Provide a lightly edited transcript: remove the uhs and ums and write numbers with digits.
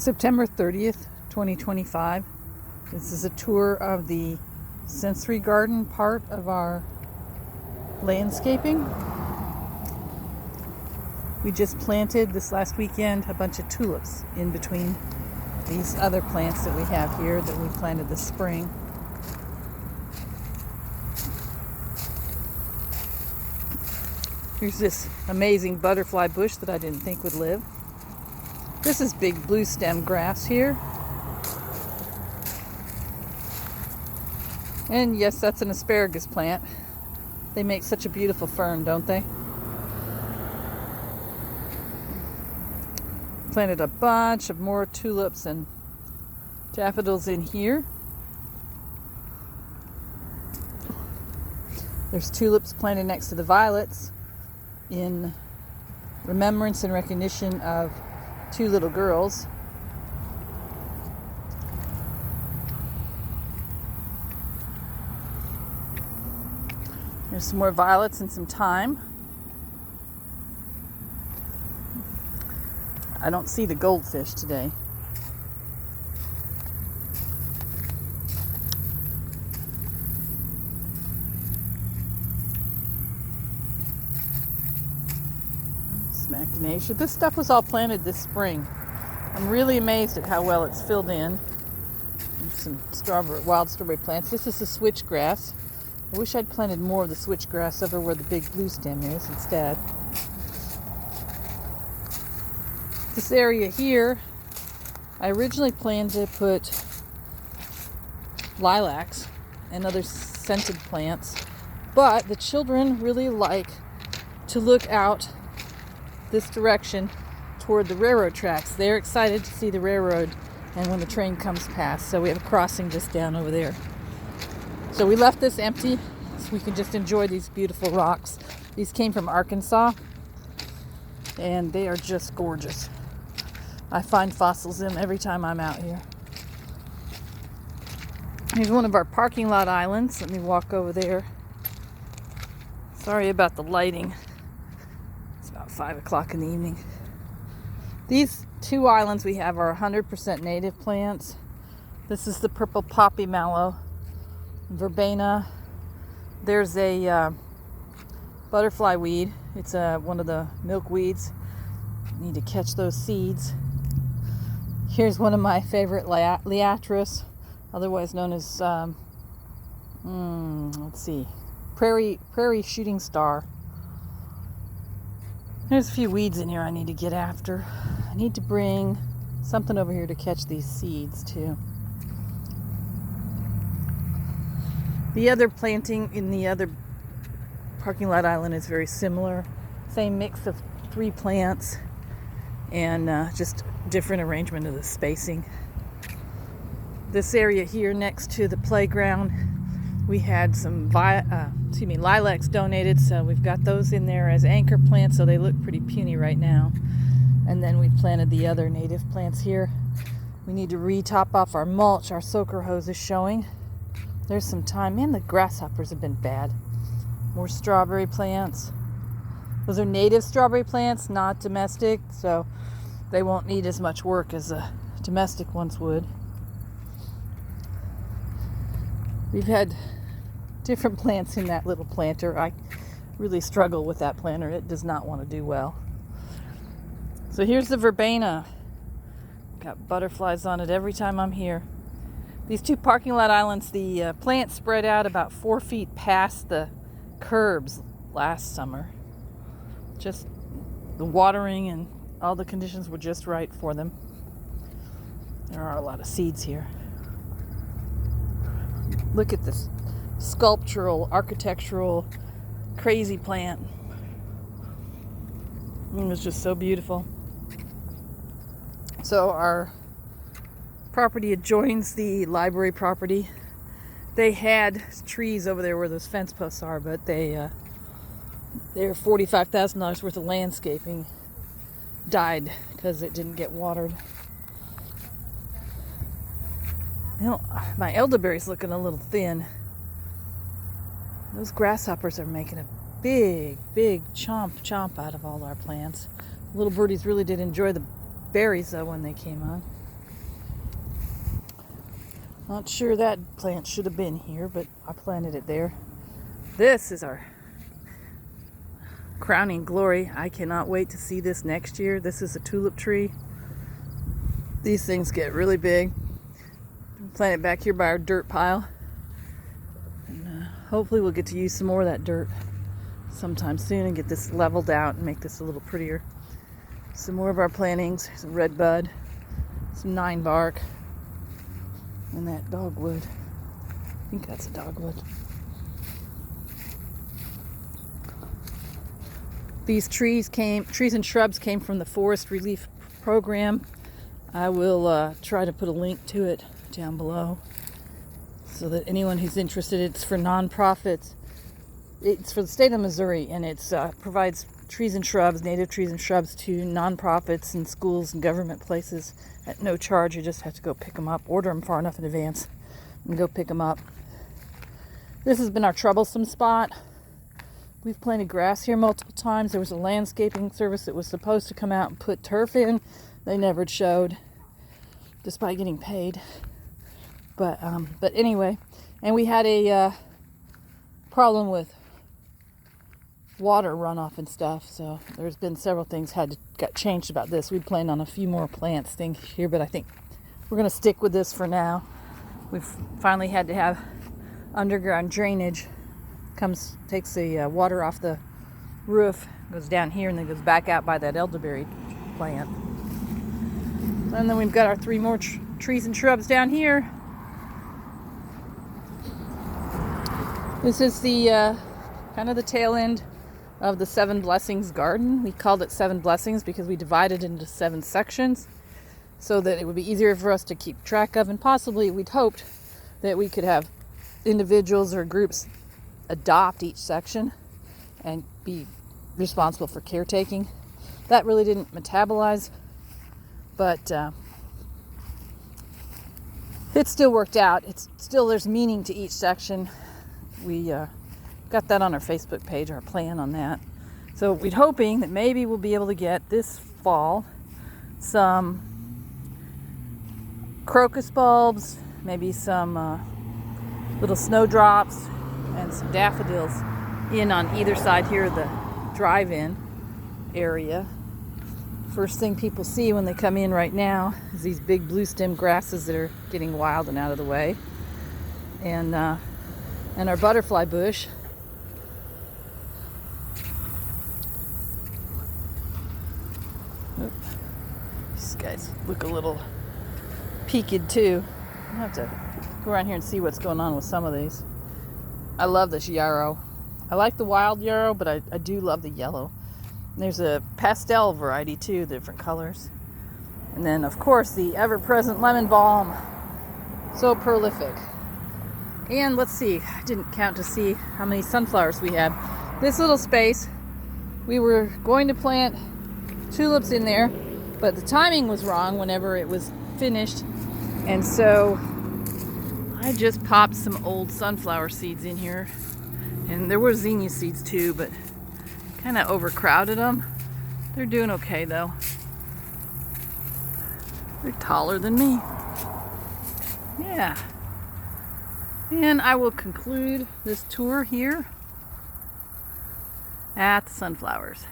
September 30th, 2025. This is a tour of the sensory garden part of our landscaping. We just planted this last weekend a bunch of tulips in between these other plants that we have here that we planted this spring. Here's this amazing butterfly bush that I didn't think would live. This is Big Bluestem grass here. And yes, that's an asparagus plant. They make such a beautiful fern, don't they? Planted a bunch of more tulips and daffodils in here. There's tulips planted next to the violets in remembrance and recognition of two little girls. There's some more violets and some thyme. I don't see the goldfish today. Machination. This stuff was all planted this spring. I'm really amazed at how well it's filled in. There's some wild strawberry plants. This is the switchgrass. I wish I'd planted more of the switchgrass over where the Big Bluestem is instead. This area here, I originally planned to put lilacs and other scented plants, but the children really like to look out this direction toward the railroad tracks. They're excited to see the railroad and when the train comes past. So we have a crossing just down over there. So we left this empty so we can just enjoy these beautiful rocks. These came from Arkansas and they are just gorgeous. I find fossils in them every time I'm out here. Here's one of our parking lot islands. Let me walk over there. Sorry about the lighting. 5 o'clock in the evening. These two islands we have are 100% native plants. This is the purple poppy mallow, verbena. There's a butterfly weed. It's one of the milkweeds. Need to catch those seeds. Here's one of my favorite liatris, otherwise known as let's see, prairie shooting star. There's a few weeds in here I need to get after. I need to bring something over here to catch these seeds too. The other planting in the other parking lot island is very similar. Same mix of 3 plants and just different arrangement of the spacing. This area here next to the playground, we had some lilacs donated, so we've got those in there as anchor plants, so they look pretty puny right now. And then we planted the other native plants here. We need to re-top off our mulch. Our soaker hose is showing. There's some thyme. Man, the grasshoppers have been bad. More strawberry plants. Those are native strawberry plants, not domestic, so they won't need as much work as the domestic ones would. We've had different plants in that little planter. I really struggle with that planter. It does not want to do well. So here's the verbena. Got butterflies on it every time I'm here. These two parking lot islands, the plants spread out about 4 feet past the curbs last summer. Just the watering and all the conditions were just right for them. There are a lot of seeds here. Look at this sculptural, architectural, crazy plant. It was just so beautiful. So our property adjoins the library property. They had trees over there where those fence posts are, but they're $45,000 worth of landscaping died because it didn't get watered. You know, my elderberry's looking a little thin. Those grasshoppers are making a big chomp out of all our plants. Little birdies really did enjoy the berries though when they came on. Not sure that plant should have been here, but I planted it there. This is our crowning glory. I cannot wait to see this next year. This is a tulip tree. These things get really big. Plant it back here by our dirt pile. And hopefully we'll get to use some more of that dirt sometime soon and get this leveled out and make this a little prettier. Some more of our plantings. Some red bud, some 9 bark, and that dogwood. I think that's a dogwood. These trees and shrubs came from the Forest Relief Program. I will try to put a link to it down below so that anyone who's interested, it's for nonprofits. It's for the state of Missouri, and it provides trees and shrubs, native trees and shrubs, to nonprofits and schools and government places at no charge. You just have to go pick them up, order them far enough in advance, and go pick them up. This has been our troublesome spot. We've planted grass here multiple times. There was a landscaping service that was supposed to come out and put turf in. They never showed, despite getting paid. But anyway, and we had a problem with water runoff and stuff. So there's been several things got changed about this. We planned on a few more plants things here, but I think we're going to stick with this for now. We've finally had to have underground drainage. Takes the water off the roof, goes down here, and then goes back out by that elderberry plant. And then we've got our 3 more trees and shrubs down here. This is the kind of the tail end of the 7 Blessings garden. We called it 7 Blessings because we divided it into 7 sections so that it would be easier for us to keep track of, and possibly we'd hoped that we could have individuals or groups adopt each section and be responsible for caretaking. That really didn't metabolize, but it still worked out. There's meaning to each section. We got that on our Facebook page, our plan on that. So we're hoping that maybe we'll be able to get this fall some crocus bulbs, maybe some little snowdrops, and some daffodils in on either side here, the drive-in area. First thing people see when they come in right now is these big bluestem grasses that are getting wild and out of the way, and our butterfly bush. Oop. These guys look a little peaked too. I'll have to go around here and see what's going on with some of these. I love this yarrow. I like the wild yarrow, but I do love the yellow. And there's a pastel variety too, different colors. And then, of course, the ever-present lemon balm. So prolific. And let's see, I didn't count to see how many sunflowers we had. This little space, we were going to plant tulips in there, but the timing was wrong whenever it was finished. And so I just popped some old sunflower seeds in here, and there were zinnia seeds too, but kind of overcrowded them. They're doing okay though. They're taller than me. Yeah. And I will conclude this tour here at the sunflowers.